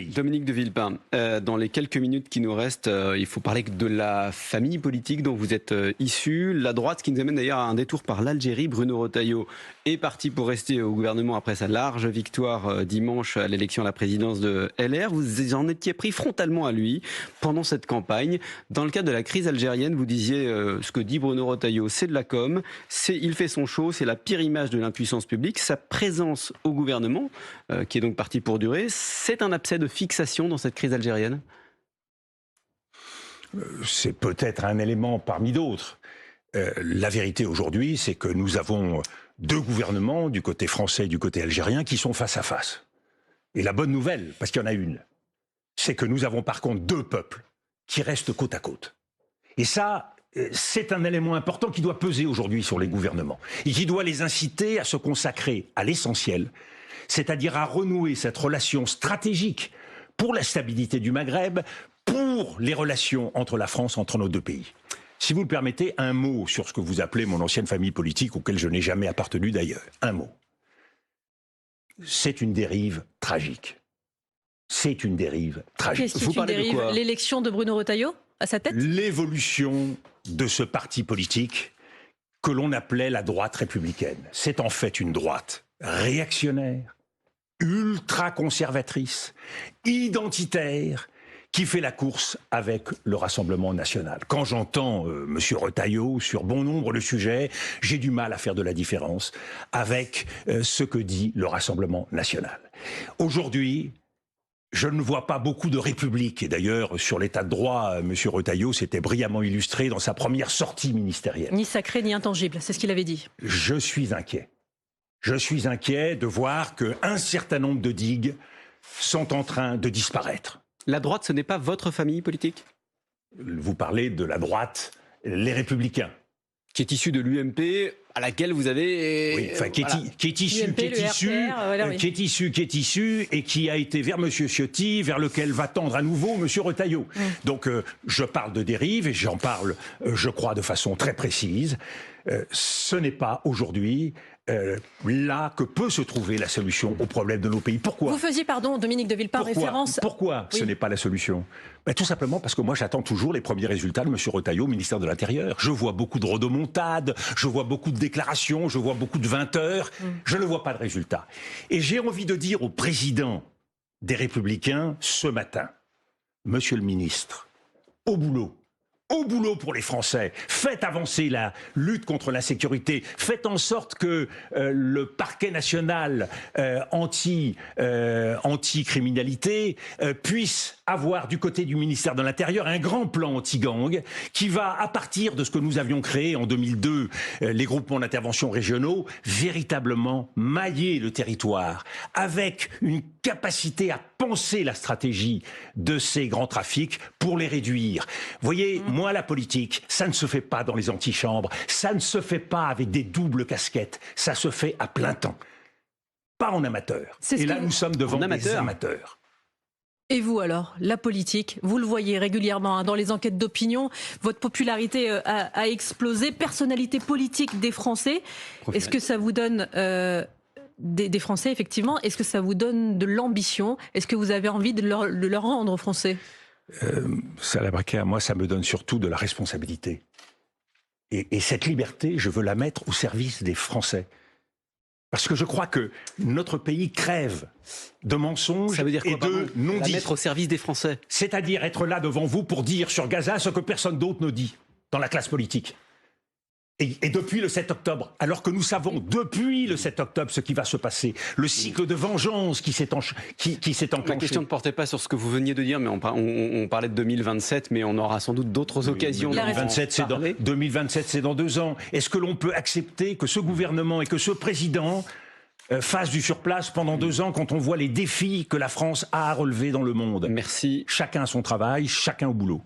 Dominique de Villepin, dans les quelques minutes qui nous restent, il faut parler de la famille politique dont vous êtes issu. La droite, qui nous amène d'ailleurs à un détour par l'Algérie. Bruno Retailleau est parti pour rester au gouvernement après sa large victoire dimanche à l'élection à la présidence de LR. Vous en étiez pris frontalement à lui pendant cette campagne. Dans le cadre de la crise algérienne, vous disiez ce que dit Bruno Retailleau, c'est de la com, il fait son show, c'est la pire image de l'impuissance publique. Sa présence au gouvernement, qui est donc parti pour durer, c'est un abcès de fixation dans cette crise algérienne? C'est peut-être un élément parmi d'autres. La vérité aujourd'hui, c'est que nous avons deux gouvernements, du côté français et du côté algérien, qui sont face à face. Et la bonne nouvelle, parce qu'il y en a une, c'est que nous avons par contre deux peuples qui restent côte à côte. Et ça, c'est un élément important qui doit peser aujourd'hui sur les gouvernements et qui doit les inciter à se consacrer à l'essentiel, c'est-à-dire à renouer cette relation stratégique pour la stabilité du Maghreb, pour les relations entre la France, entre nos deux pays. Si vous le permettez, un mot sur ce que vous appelez mon ancienne famille politique, auquel je n'ai jamais appartenu d'ailleurs. Un mot. C'est une dérive tragique. C'est une dérive tragique. Qu'est-ce qui est une dérive ? L'élection de Bruno Retailleau à sa tête ? L'évolution de ce parti politique que l'on appelait la droite républicaine. C'est en fait une droite réactionnaire, ultra-conservatrice, identitaire, qui fait la course avec le Rassemblement national. Quand j'entends M. Retailleau sur bon nombre de sujets, j'ai du mal à faire de la différence avec ce que dit le Rassemblement national. Aujourd'hui, je ne vois pas beaucoup de république. Et d'ailleurs, sur l'état de droit, M. Retailleau s'était brillamment illustré dans sa première sortie ministérielle. Ni sacré, ni intangible, c'est ce qu'il avait dit. Je suis inquiet. Je suis inquiet de voir qu'un certain nombre de digues sont en train de disparaître. La droite, ce n'est pas votre famille politique ? Vous parlez de la droite, les Républicains. Qui est issue de l'UMP, à laquelle vous avez... Oui, enfin, qui est issu, et qui a été vers M. Ciotti, vers lequel va tendre à nouveau M. Retailleau. Donc, je parle de dérive, et j'en parle, je crois, de façon très précise. Ce n'est pas aujourd'hui là que peut se trouver la solution aux problèmes de nos pays. Pourquoi ? Vous faisiez, pardon, Dominique de Villepin, référence... Pourquoi ce n'est pas la solution ? Tout simplement parce que moi, j'attends toujours les premiers résultats de M. Retailleau au ministère de l'Intérieur. Je vois beaucoup de rodomontades, je vois beaucoup de déclarations, je vois beaucoup de 20 heures. Je ne vois pas de résultats. Et j'ai envie de dire au président des Républicains ce matin, Monsieur le ministre, au boulot pour les Français. Faites avancer la lutte contre l'insécurité. Faites en sorte que le parquet national anti-criminalité puisse avoir du côté du ministère de l'Intérieur un grand plan anti-gang qui va, à partir de ce que nous avions créé en 2002, les groupements d'intervention régionaux, véritablement mailler le territoire avec une capacité à penser la stratégie de ces grands trafics pour les réduire. Vous voyez, moi, la politique, ça ne se fait pas dans les antichambres, ça ne se fait pas avec des doubles casquettes, ça se fait à plein temps. Pas en amateur. Et là, nous sommes devant des amateurs. Et vous alors, la politique, vous le voyez régulièrement dans les enquêtes d'opinion, votre popularité a explosé, personnalité politique des Français. Est-ce que ça vous donne... Des Français, effectivement, est-ce que ça vous donne de l'ambition ? Est-ce que vous avez envie de leur rendre aux Français ? Salah Braquet, à moi, ça me donne surtout de la responsabilité. Et cette liberté, je veux la mettre au service des Français. Parce que je crois que notre pays crève de mensonges ça veut dire quoi, et de non-dits. La mettre au service des Français. C'est-à-dire être là devant vous pour dire sur Gaza ce que personne d'autre ne dit dans la classe politique. Et depuis le 7 octobre, alors que nous savons depuis le 7 octobre ce qui va se passer, le cycle de vengeance qui s'est enclenché. La question ne portait pas sur ce que vous veniez de dire, mais on parlait de 2027, mais on aura sans doute d'autres occasions. 2027, c'est dans 2 ans. Est-ce que l'on peut accepter que ce gouvernement et que ce président fassent du surplace pendant 2 ans quand on voit les défis que la France a à relever dans le monde ? Merci. Chacun à son travail, chacun au boulot.